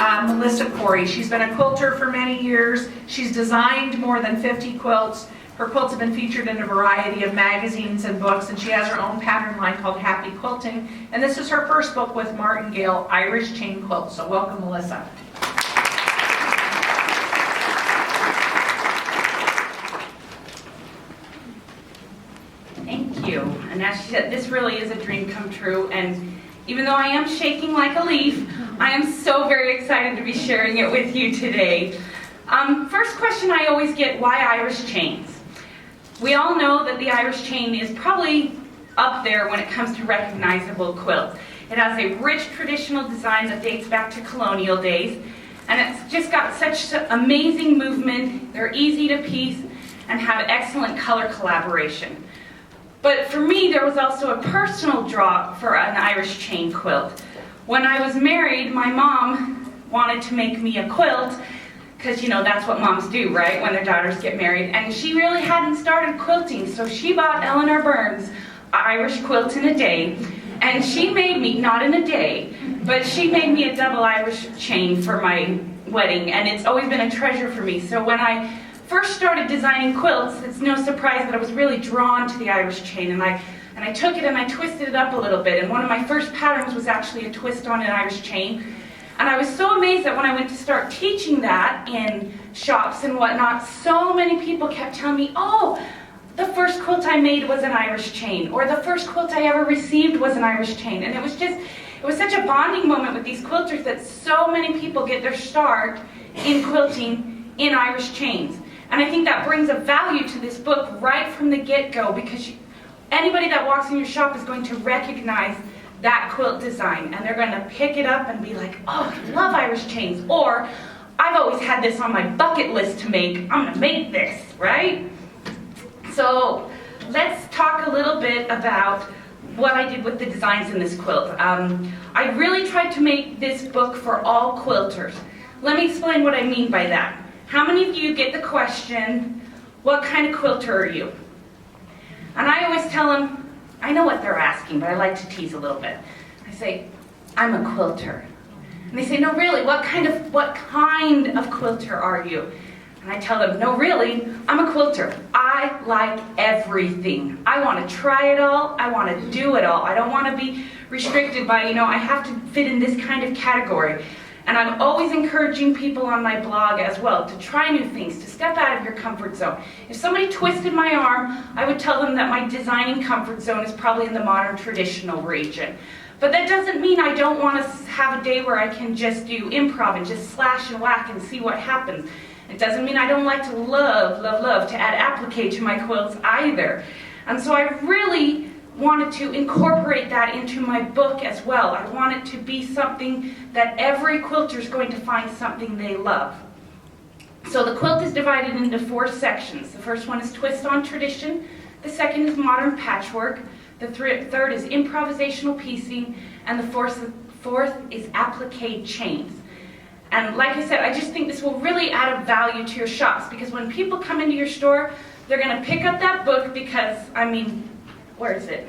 Melissa Corry. She's been a quilter for many years. She's designed more than 50 quilts. Her quilts have been featured in a variety of magazines and books, and she has her own pattern line called Happy Quilting. And this is her first book with Martingale, Irish Chain Quilts. So welcome, Melissa. Thank you. And as she said, this really is a dream come true. And even though I am shaking like a leaf, I am so very excited to be sharing it with you today. First question I always get, why Irish chains? We all know that the Irish chain is probably up there when it comes to recognizable quilts. It has a rich traditional design that dates back to colonial days, and it's just got such amazing movement. They're easy to piece and have excellent color collaboration. But for me, there was also a personal draw for an Irish chain quilt. When I was married, my mom wanted to make me a quilt, because you know that's what moms do, right, when their daughters get married. And she really hadn't started quilting, so she bought Eleanor Burns' Irish Quilt in a Day. And she made me, not in a day, but she made me a double Irish chain for my wedding, and it's always been a treasure for me. So when I first started designing quilts, it's no surprise that I was really drawn to the Irish chain, and I took it and I twisted it up a little bit, and one of my first patterns was actually a twist on an Irish chain. And I was so amazed that when I went to start teaching that in shops and whatnot, so many people kept telling me, oh, the first quilt I made was an Irish chain, or the first quilt I ever received was an Irish chain. And it was such a bonding moment with these quilters that so many people get their start in quilting in Irish chains. And I think that brings a value to this book right from the get-go, because anybody that walks in your shop is going to recognize that quilt design, and they're going to pick it up and be like, oh, I love Irish chains, or I've always had this on my bucket list to make, I'm going to make this, right? So let's talk a little bit about what I did with the designs in this quilt. I really tried to make this book for all quilters. Let me explain what I mean by that. How many of you get the question, what kind of quilter are you? And I always tell them, I know what they're asking, but I like to tease a little bit. I say, I'm a quilter. And they say, no, really, what kind of quilter are you? And I tell them, no, really, I'm a quilter. I like everything. I want to try it all. I want to do it all. I don't want to be restricted by, I have to fit in this kind of category. And I'm always encouraging people on my blog as well to try new things, to step out of your comfort zone. If somebody twisted my arm, I would tell them that my designing comfort zone is probably in the modern traditional region. But that doesn't mean I don't want to have a day where I can just do improv and just slash and whack and see what happens. It doesn't mean I don't like to love to add applique to my quilts either. And so I really wanted to incorporate that into my book as well. I want it to be something that every quilter is going to find something they love. So the quilt is divided into 4 sections. The first one is twist on tradition. The second is modern patchwork. The third is improvisational piecing. And the fourth is applique chains. And like I said, I just think this will really add a value to your shops, because when people come into your store, they're going to pick up that book because, where is it?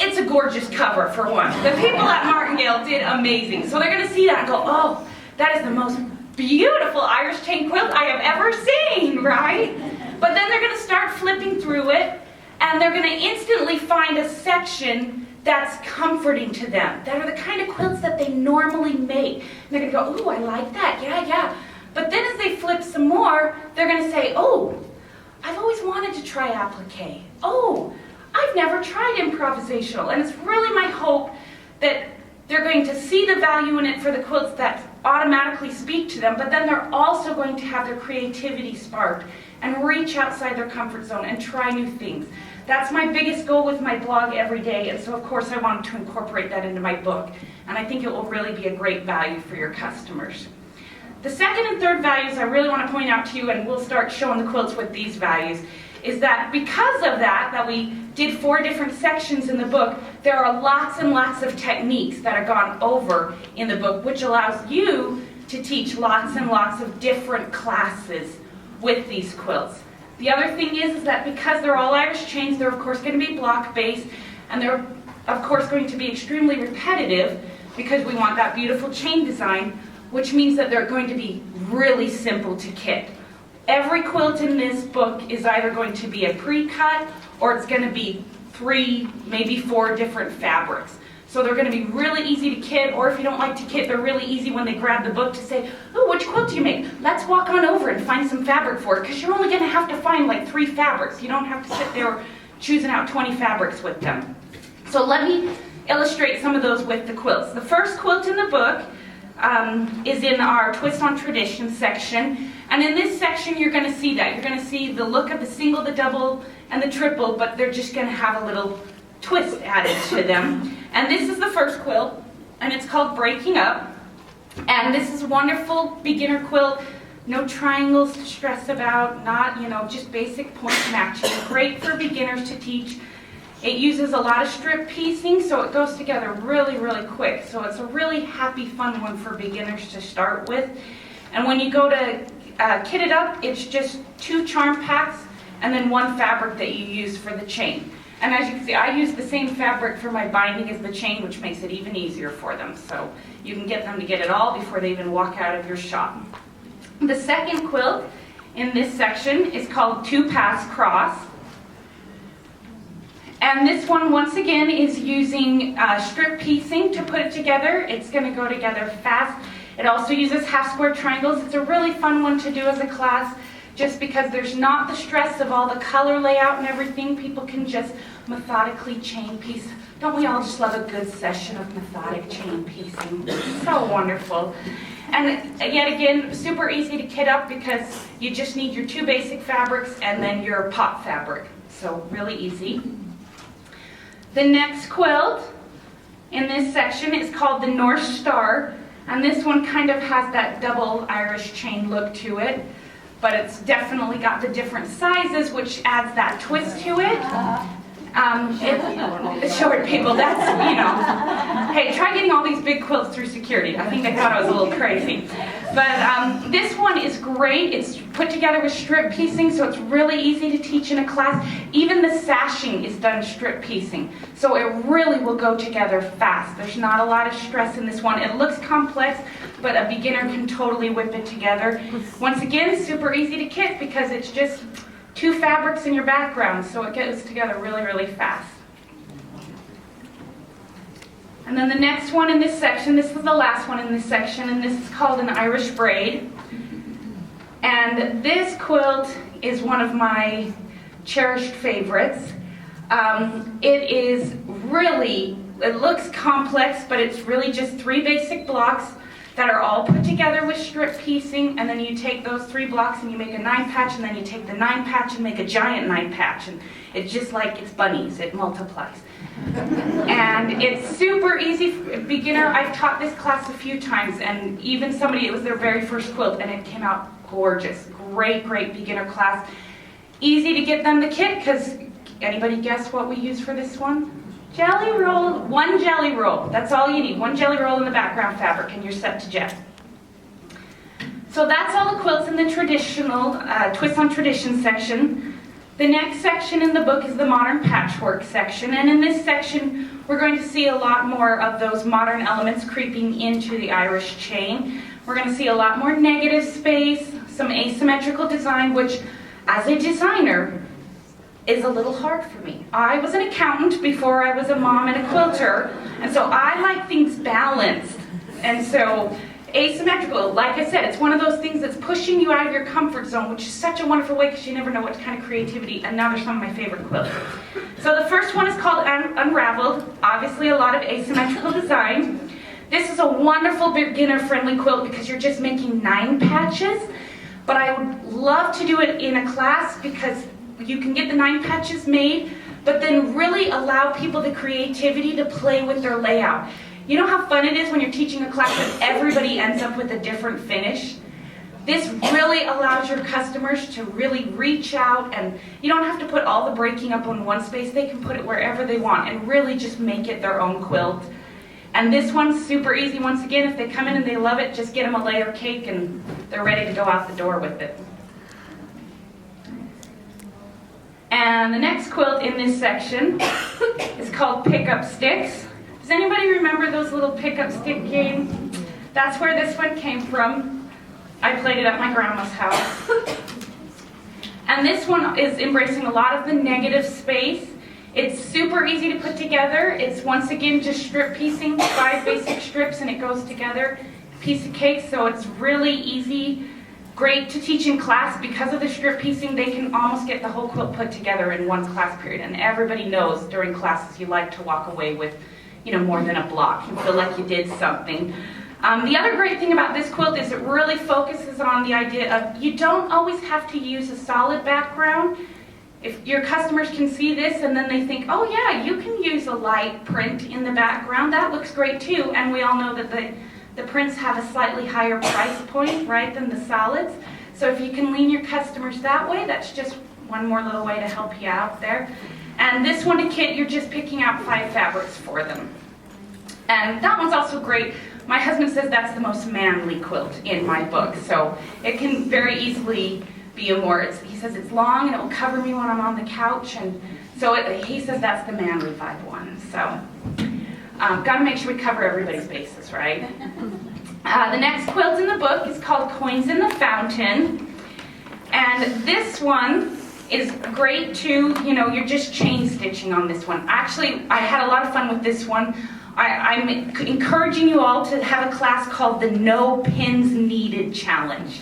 It's a gorgeous cover, for one. The people at Martingale did amazing. So they're going to see that and go, oh, that is the most beautiful Irish chain quilt I have ever seen, right? But then they're going to start flipping through it, and they're going to instantly find a section that's comforting to them, that are the kind of quilts that they normally make. And they're going to go, ooh, I like that, yeah. But then as they flip some more, they're going to say, oh, I've always wanted to try applique. Oh, I've never tried improvisational. And it's really my hope that they're going to see the value in it for the quilts that automatically speak to them, but then they're also going to have their creativity sparked and reach outside their comfort zone and try new things. That's my biggest goal with my blog every day, and so of course I wanted to incorporate that into my book, and I think it will really be a great value for your customers. The second and third values I really want to point out to you, and we'll start showing the quilts with these values, is that because of that we did 4 different sections in the book, there are lots and lots of techniques that are gone over in the book, which allows you to teach lots and lots of different classes with these quilts. The other thing is that because they're all Irish chains, they're of course going to be block-based, and they're of course going to be extremely repetitive because we want that beautiful chain design. which means that they're going to be really simple to kit. Every quilt in this book is either going to be a pre-cut or it's going to be 3, maybe 4 different fabrics. So they're going to be really easy to kit, or if you don't like to kit, they're really easy when they grab the book to say, oh, which quilt do you make? Let's walk on over and find some fabric for it, because you're only going to have to find like 3 fabrics. You don't have to sit there choosing out 20 fabrics with them. So let me illustrate some of those with the quilts. The first quilt in the book is in our Twist on Tradition section. And in this section, you're going to see that. You're going to see the look of the single, the double, and the triple, but they're just going to have a little twist added to them. And this is the first quilt, and it's called Breaking Up. And this is a wonderful beginner quilt. No triangles to stress about, not, just basic point matching. Great for beginners to teach. It uses a lot of strip piecing, so it goes together really, really quick. So it's a really happy, fun one for beginners to start with. And when you go to kit it up, it's just 2 charm packs and then 1 fabric that you use for the chain. And as you can see, I use the same fabric for my binding as the chain, which makes it even easier for them. So you can get them to get it all before they even walk out of your shop. The second quilt in this section is called 2 Pass Cross. And this one, once again, is using strip piecing to put it together. It's going to go together fast. It also uses half square triangles. It's a really fun one to do as a class, just because there's not the stress of all the color layout and everything. People can just methodically chain piece. Don't we all just love a good session of methodic chain piecing? It's so wonderful. And yet again, super easy to kit up because you just need your 2 basic fabrics and then your pot fabric. So really easy. The next quilt in this section is called the North Star. And this one kind of has that double Irish chain look to it. But it's definitely got the different sizes, which adds that twist to it. Short people, that's, hey, try getting all these big quilts through security. I think they thought I was a little crazy. But this one is great. It's put together with strip piecing, so it's really easy to teach in a class. Even the sashing is done strip piecing, so it really will go together fast. There's not a lot of stress in this one. It looks complex, but a beginner can totally whip it together. Once again, super easy to kit because it's just 2 fabrics in your background, so it goes together really, really fast. And then the next one in this section, this is the last one in this section, and this is called an Irish Braid. And this quilt is one of my cherished favorites. It looks complex, but it's really just 3 basic blocks that are all put together with strip piecing, and then you take those 3 blocks and you make a 9 patch, and then you take the 9 patch and make a giant 9 patch, and it's just like it's bunnies, it multiplies. And it's super easy for beginner. I've taught this class a few times, and even somebody, it was their very first quilt, and it came out gorgeous. Great, great beginner class. Easy to get them to kit, because anybody guess what we use for this one? Jelly roll, 1 jelly roll. That's all you need. 1 jelly roll in the background fabric and you're set to jet. So that's all the quilts in the traditional Twist on Tradition section. The next section in the book is the Modern Patchwork section. And in this section, we're going to see a lot more of those modern elements creeping into the Irish chain. We're going to see a lot more negative space, some asymmetrical design, which as a designer, is a little hard for me. I was an accountant before I was a mom and a quilter, and so I like things balanced. And so asymmetrical, like I said, it's one of those things that's pushing you out of your comfort zone, which is such a wonderful way because you never know what kind of creativity, and now there's some of my favorite quilts. So the first one is called Unraveled, obviously a lot of asymmetrical design. This is a wonderful beginner-friendly quilt because you're just making 9 patches, but I would love to do it in a class because you can get the 9 patches made, but then really allow people the creativity to play with their layout. You know how fun it is when you're teaching a class that everybody ends up with a different finish? This really allows your customers to really reach out, and you don't have to put all the breaking up on one space. They can put it wherever they want and really just make it their own quilt. And this one's super easy. Once again, if they come in and they love it, just get them a layer cake and they're ready to go out the door with it. And the next quilt in this section is called Pick Up Sticks. Does anybody remember those little pick up stick games? That's where this one came from. I played it at my grandma's house. And this one is embracing a lot of the negative space. It's super easy to put together. It's once again just strip piecing, 5 basic strips, and it goes together. Piece of cake, so it's really easy. Great to teach in class. Because of the strip piecing, they can almost get the whole quilt put together in one class period. And everybody knows during classes you like to walk away with, more than a block. You feel like you did something. The other great thing about this quilt is it really focuses on the idea of you don't always have to use a solid background. If your customers can see this and then they think, oh yeah, you can use a light print in the background, that looks great too. And we all know that the prints have a slightly higher price point, right, than the solids. So if you can lean your customers that way, that's just one more little way to help you out there. And this one to kit, you're just picking out 5 fabrics for them. And that one's also great. My husband says that's the most manly quilt in my book. So it can very easily be he says it's long and it will cover me when I'm on the couch. And so he says that's the manly vibe one. So got to make sure we cover everybody's bases, right? The next quilt in the book is called Coins in the Fountain. And this one is great too. You're just chain stitching on this one. Actually, I had a lot of fun with this one. I'm encouraging you all to have a class called the No Pins Needed Challenge.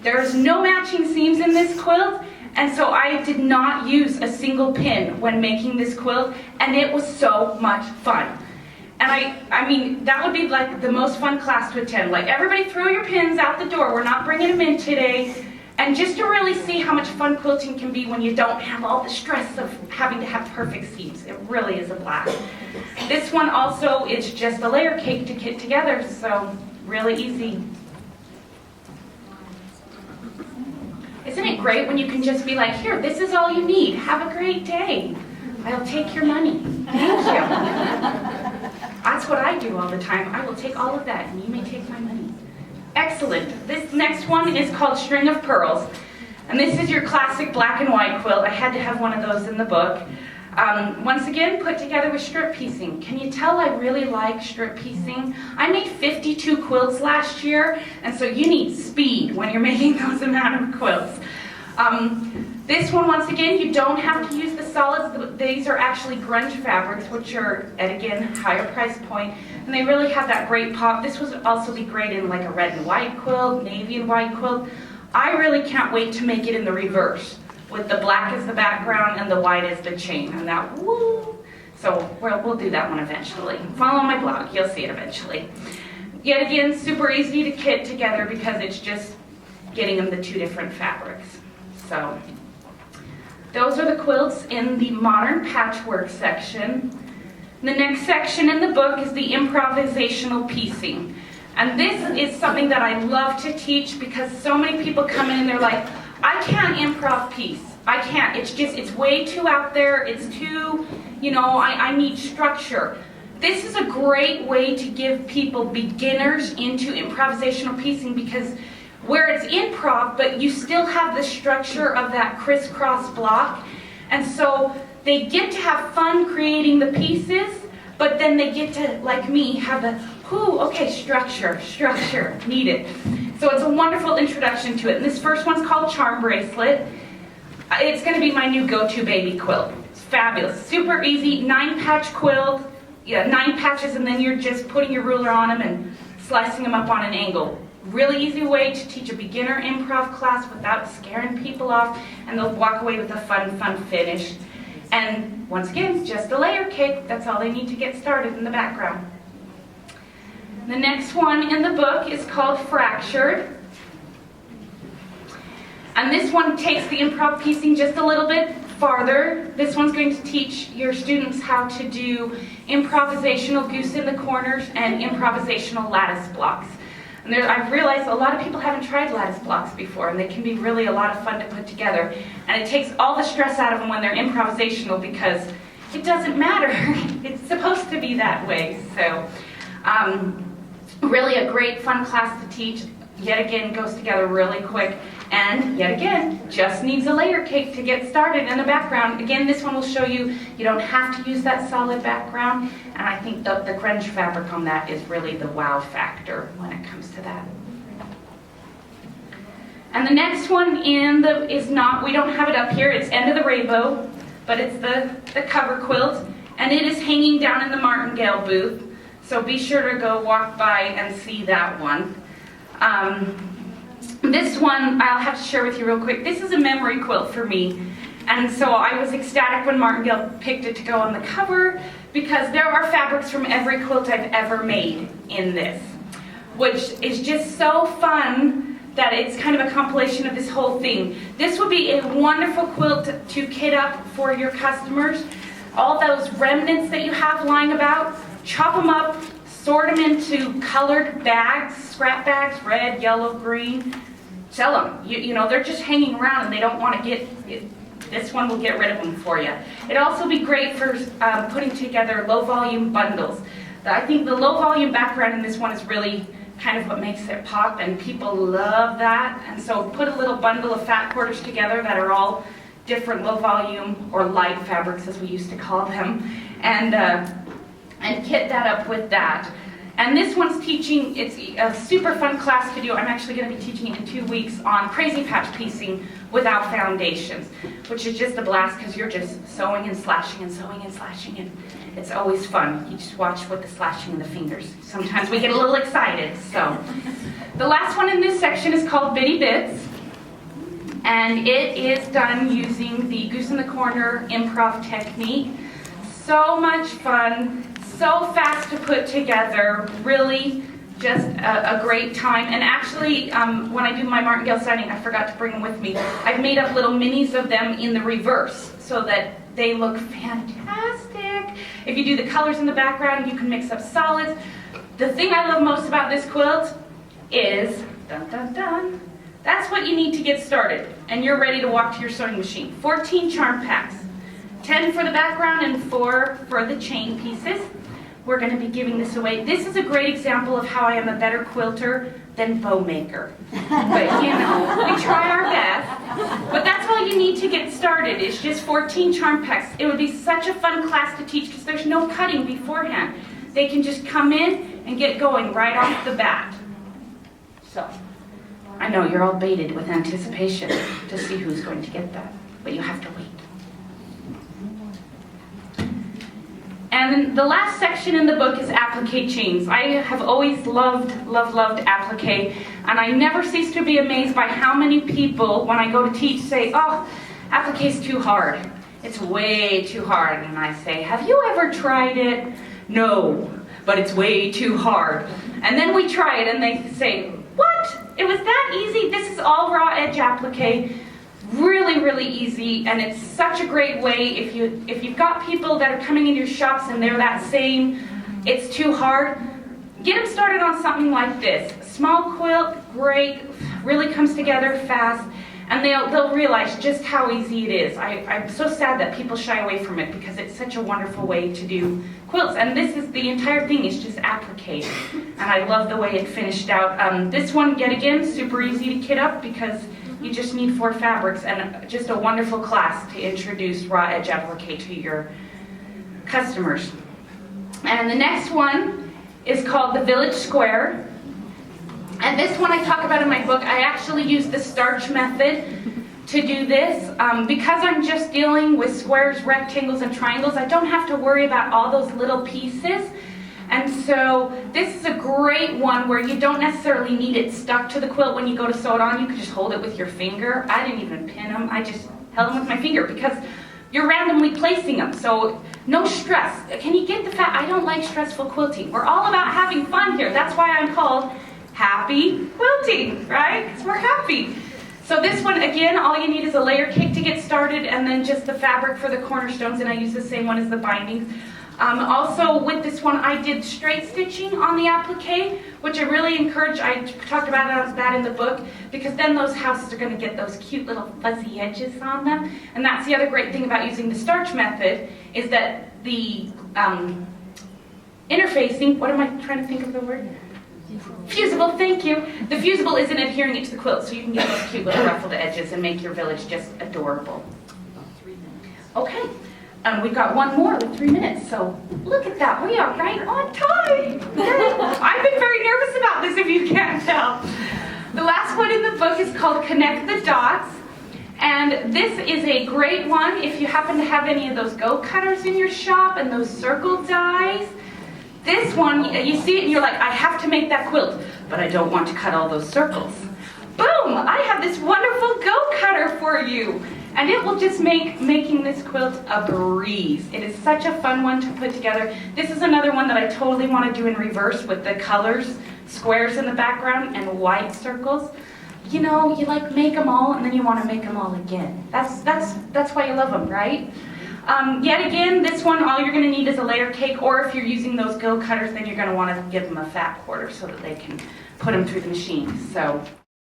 There's no matching seams in this quilt, and so I did not use a single pin when making this quilt, and it was so much fun. And I mean, that would be like the most fun class to attend. Like, everybody throw your pins out the door. We're not bringing them in today. And just to really see how much fun quilting can be when you don't have all the stress of having to have perfect seams. It really is a blast. This one also is just a layer cake to kit together, so really easy. Isn't it great when you can just be like, here, this is all you need. Have a great day. I'll take your money. Thank you. That's what I do all the time. I will take all of that, and you may take my money. Excellent. This next one is called String of Pearls. And this is your classic black and white quilt. I had to have one of those in the book. Once again, put together with strip piecing. Can you tell I really like strip piecing? I made 52 quilts last year, and so you need speed when you're making those amount of quilts. This one, once again, you don't have to use the solids. These are actually grunge fabrics, which are, at again, higher price point, and they really have that great pop. This would also be great in like a red and white quilt, navy and white quilt. I really can't wait to make it in the reverse, with the black as the background and the white as the chain, and that, woo! So we'll do that one eventually. Follow my blog, you'll see it eventually. Yet again, super easy to kit together because it's just getting them the 2 different fabrics. So those are the quilts in the modern patchwork section. The next section in the book is the improvisational piecing. And this is something that I love to teach because so many people come in and they're like, I can't improv piece. I can't. It's way too out there. It's too, I need structure. This is a great way to give people beginners into improvisational piecing because where it's improv, but you still have the structure of that crisscross block. And so they get to have fun creating the pieces, but then they get to, like me, have the, okay, structure, need it. So it's a wonderful introduction to it. And this first one's called Charm Bracelet. It's going to be my new go-to baby quilt. It's fabulous, super easy, 9-patch quilt. 9 patches, and then you're just putting your ruler on them and slicing them up on an angle. Really easy way to teach a beginner improv class without scaring people off, and they'll walk away with a fun finish. And once again, just a layer cake. That's all they need to get started in the background. The next one in the book is called Fractured. And this one takes the improv piecing just a little bit farther. This one's going to teach your students how to do improvisational goose in the corners and improvisational lattice blocks. And I've realized a lot of people haven't tried lattice blocks before, and they can be really a lot of fun to put together. And it takes all the stress out of them when they're improvisational because it doesn't matter. It's supposed to be that way. So really a great fun class to teach. Yet again, goes together really quick. And yet again, just needs a layer cake to get started in the background. Again, this one will show you don't have to use that solid background. And I think the grunge fabric on that is really the wow factor when it comes to that. And the next one is not, we don't have it up here, it's End of the Rainbow, but it's the cover quilt. And it is hanging down in the Martingale booth. So be sure to go walk by and see that one. This one I'll have to share with you real quick. This is a memory quilt for me. And so I was ecstatic when Martingale picked it to go on the cover because there are fabrics from every quilt I've ever made in this, which is just so fun that it's kind of a compilation of this whole thing. This would be a wonderful quilt to kit up for your customers. All those remnants that you have lying about, chop them up, sort them into colored bags, scrap bags, red, yellow, green, sell them. You know, they're just hanging around and they don't want to get, this one will get rid of them for you. It'd also be great for putting together low volume bundles. I think the low volume background in this one is really kind of what makes it pop, and people love that. And so put a little bundle of fat quarters together that are all different low volume or light fabrics as we used to call them, and kit that up with that. And this one's teaching, it's a super fun class to do. I'm actually going to be teaching it in 2 weeks on crazy patch piecing without foundations, which is just a blast because you're just sewing and slashing and sewing and slashing, and it's always fun. You just watch with the slashing in the fingers. Sometimes we get a little excited. So the last one in this section is called Bitty Bits, and it is done using the Goose in the Corner improv technique. So much fun. So fast to put together, really just a great time. And actually, when I do my Martingale signing, I forgot to bring them with me. I've made up little minis of them in the reverse so that they look fantastic. If you do the colors in the background, you can mix up solids. The thing I love most about this quilt is, dun dun dun, that's what you need to get started. And you're ready to walk to your sewing machine. 14 charm packs, 10 for the background and 4 for the chain pieces. We're going to be giving this away. This is a great example of how I am a better quilter than bow maker. But you know, we try our best. But that's all you need to get started. It's just 14 charm packs. It would be such a fun class to teach because there's no cutting beforehand. They can just come in and get going right off the bat. So, I know you're all baited with anticipation to see who's going to get that, but you have to wait. And the last section in the book is applique chains. I have always loved applique, and I never cease to be amazed by how many people, when I go to teach, say, oh, applique's too hard. It's way too hard. And I say, have you ever tried it? No, but it's way too hard. And then we try it, and they say, what? It was that easy? This is all raw edge applique. Really, really easy, and it's such a great way if you've got people that are coming into your shops and they're that same, it's too hard, get them started on something like this. Small quilt, great, really comes together fast, and they'll realize just how easy it is. I'm so sad that people shy away from it because it's such a wonderful way to do quilts, and this is the entire thing is just applique, and I love the way it finished out. This one, yet again, super easy to kit up because you just need 4 fabrics, and just a wonderful class to introduce raw edge applique to your customers. And the next one is called the Village Square. And this one I talk about in my book. I actually use the starch method to do this. Because I'm just dealing with squares, rectangles, and triangles, I don't have to worry about all those little pieces. And so this is a great one where you don't necessarily need it stuck to the quilt when you go to sew it on. You can just hold it with your finger. I didn't even pin them. I just held them with my finger because you're randomly placing them. So no stress. Can you get the fact? I don't like stressful quilting. We're all about having fun here. That's why I'm called Happy Quilting, right? Because we're happy. So this one, again, all you need is a layer cake to get started and then just the fabric for the cornerstones, and I use the same one as the bindings. Also with this one I did straight stitching on the applique, which I really encourage. I talked about that in the book because then those houses are going to get those cute little fuzzy edges on them. And that's the other great thing about using the starch method is that the interfacing, what am I trying to think of the word? Fusible, thank you. The fusible isn't adhering it to the quilt, so you can get those cute little ruffled edges and make your village just adorable. Okay, we've got one more with 3 minutes, so look at that. We are right on time. I've been very nervous about this, if you can't tell. The last one in the book is called Connect the Dots. And this is a great one if you happen to have any of those go cutters in your shop and those circle dies. This one, you see it and you're like, I have to make that quilt, but I don't want to cut all those circles. Boom! I have this wonderful go cutter for you. And it will just make making this quilt a breeze. It is such a fun one to put together. This is another one that I totally want to do in reverse with the colors, squares in the background and white circles. You know, you like make them all and then you want to make them all again. That's why you love them, right? Yet again, this one, all you're going to need is a layer cake, or if you're using those go cutters, then you're going to want to give them a fat quarter so that they can put them through the machine. So